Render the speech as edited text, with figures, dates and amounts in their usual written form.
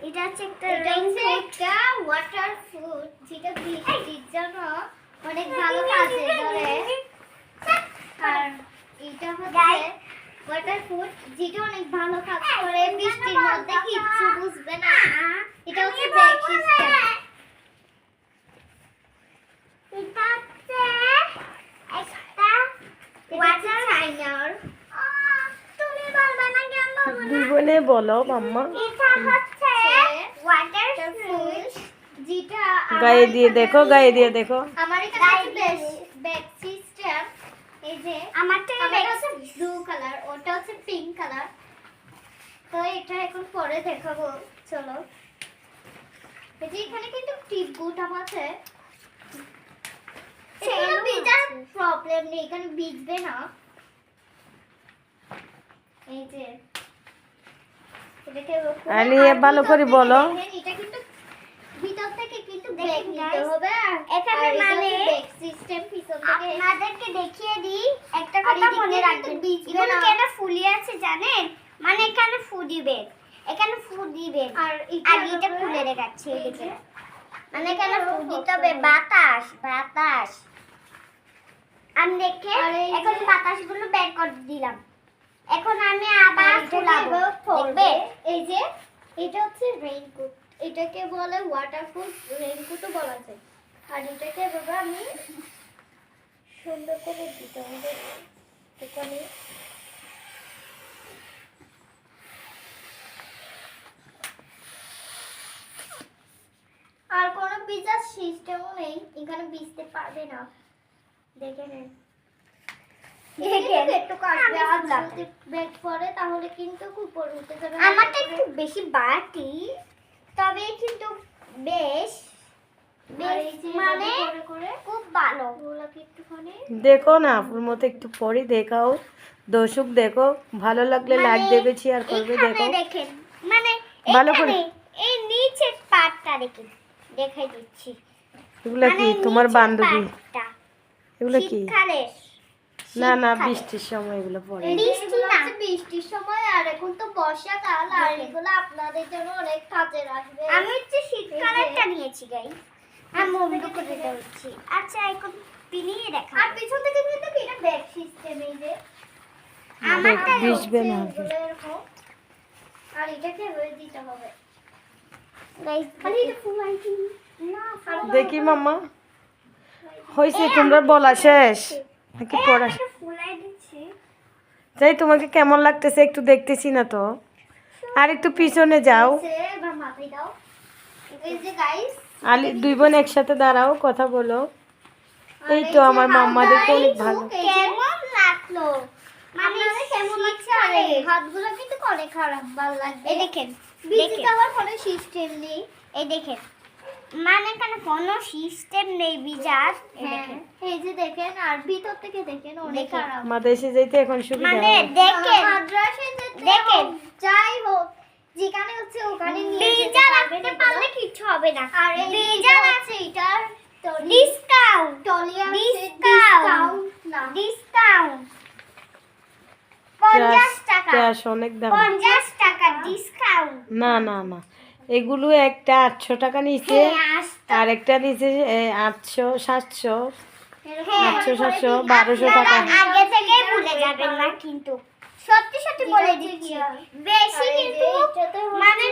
এটা হচ্ছে একটা ওয়াটার ফুড যেটা বৃষ্টির জন্য অনেক ভালো কাজে ধরে। আর এটা হচ্ছে ওয়াটার ফুড যেটা অনেক ভালো কাজ করে, বৃষ্টির মধ্যে কিচ্ছু বুঝবে না। এটা হচ্ছে ব্যাগ সিস্টেম। এটা হচ্ছে একটা ওয়াটার চাইনার। তুমি বলবা না কেন বলবো না? দুই বোনে বলো মাম্মা। এটা হচ্ছে ওয়াটার ফুড যেটা গায়ে দিয়ে দেখো, গায়ে দিয়ে দেখো। আমার এটা হচ্ছে ব্যাগ সিস্টেম। এই যে আমারটা হচ্ছে ব্লু কালার, ওটা হচ্ছে পিঙ্ক কালার। তো এটা এখন পরে দেখাবো, চলো। এই যে এখানে কিন্তু টিপ বুটাম আছে, এখানে ভিজার প্রবলেম নেই, এখানে ভিজবে না। এই যে এটাকে আলি ভালো করে বলো। এটা কিন্তু ভিতর থেকে কিন্তু ব্যাগ নিতে হবে। এখানে মানে ব্যাগ সিস্টেম পিছন থেকে আপনাদেরকে দেখিয়ে দিই একটা কথা মনে রাখবেন, এগুলো কেন ফুলিয়ে আছে জানেন? মানে এখানে ফু দিবে, এখানে ফু দিবে, আর এটা খুলে রেখেছে এদিকে, মানে এখানে ফু দিতে হবে বাতাস বাতাস। আমি দেখে এখন বাতাসগুলো বের করে দিলাম। এখন আমি আবার ফুলাবো, দেখবে? এই যে এটা হচ্ছে রেইনকোট, এটাকে বলে ওয়াটারপ্রুফ রেইনকোটও বলা যায়। আর এটাকে এভাবে আমি সুন্দর করে দিতে হবে এখানে। আর কোনো ভিজার সিস্টেমও নেই, এখানে ভিজতে পারবে না। দেখে নেন, একটু কাটবে, আর যদি ব্যাগ পরে তাহলে কিন্তু উপরে উঠে যাবে। আমারটা একটু বেশি বাটি, তবে কিন্তু বেশ মানে খুব ভালো। ওগুলোকে একটুখানি দেখো না আপুর মতো একটু পরে দেখাও, দর্শক দেখো, ভালো লাগলে লাইক দেবে, শেয়ার করবে। দেখো দেখেন, মানে ভালো করে। এই নিচের পাটটা দেখেন, দেখাই দিচ্ছি। এগুলা কি তোমার বান্ধবী? এগুলো কি? শীতকালের, না না, বৃষ্টির সময় এগুলো পরে। বৃষ্টি না, বৃষ্টির সময়। আর এখন তো বর্ষাকাল, আর এগুলো আপনাদের জন্য অনেক কাজের আসবে। আমি হচ্ছে শীতকালেরটা নিয়েছি গাই, আমি বন্ধ করে দিচ্ছি। আচ্ছা এখন পিনিয়ে দেখা। আর পিছন থেকে কিন্তু এটা ব্যাগ সিস্টেম। এই যে আমারটা ভিজবে না। এরকম, আর এটাকে হয়ে দিতে হবে গাইস। খালি এটা ফুলাইছি না, দেখি মাম্মা, হয়েছে? তোমরা বলা শেষ নাকি পড়া? ফুলাই দিচ্ছি। যাই, তোমাকে কেমন লাগতেছে একটু দেখতেছি না তো, আর একটু পিছনে যাও। এবার মাথায় দাও। এই যে গাইস, আলি দুই বোন একসাথে দাঁড়াও, কথা বলো। এই তো আমার মাম্মাদেরকে অনেক ভালো। কেমন লাগলো? মানে কেমন লাগছে? আরে হাতগুলো কিন্তু অনেক খারাপ, ভালো লাগবে। এই দেখেন, বিচি যাওয়ার কোনো সিস্টেম নেই। এই দেখেন, মানে এখানে কোনো সিস্টেম নেই বিজার। এই দেখেন, এই যে দেখেন, আর ভিতর থেকে দেখেন অনেক খারাপ। মাদ্রাসে যাইতে এখন সুবিধা। মানে দেখেন, মাদ্রাসে যেতে দেখেন, যাই হোক যেখানে হচ্ছে ওখানে নিয়ে যেতে পারলে কিছু হবে না। আর এই বিজার আছে, এটার ডিসকাউন্ট টলিয়া ডিসকাউন্ট না, ডিসকাউন্ট 50 টাকা, ক্যাশ অনেক দাম। 50 টাকা ডিসকাউন্ট। না না না, এগুলো একটা 800 টাকা নিচে, আর একটা নিচে 800 700 800 700 1200 টাকা। আগে থেকেই ভুলে যাবেন না কিন্তু, সত্যি সত্যি বলে দিচ্ছি, বেশি কিন্তু মানে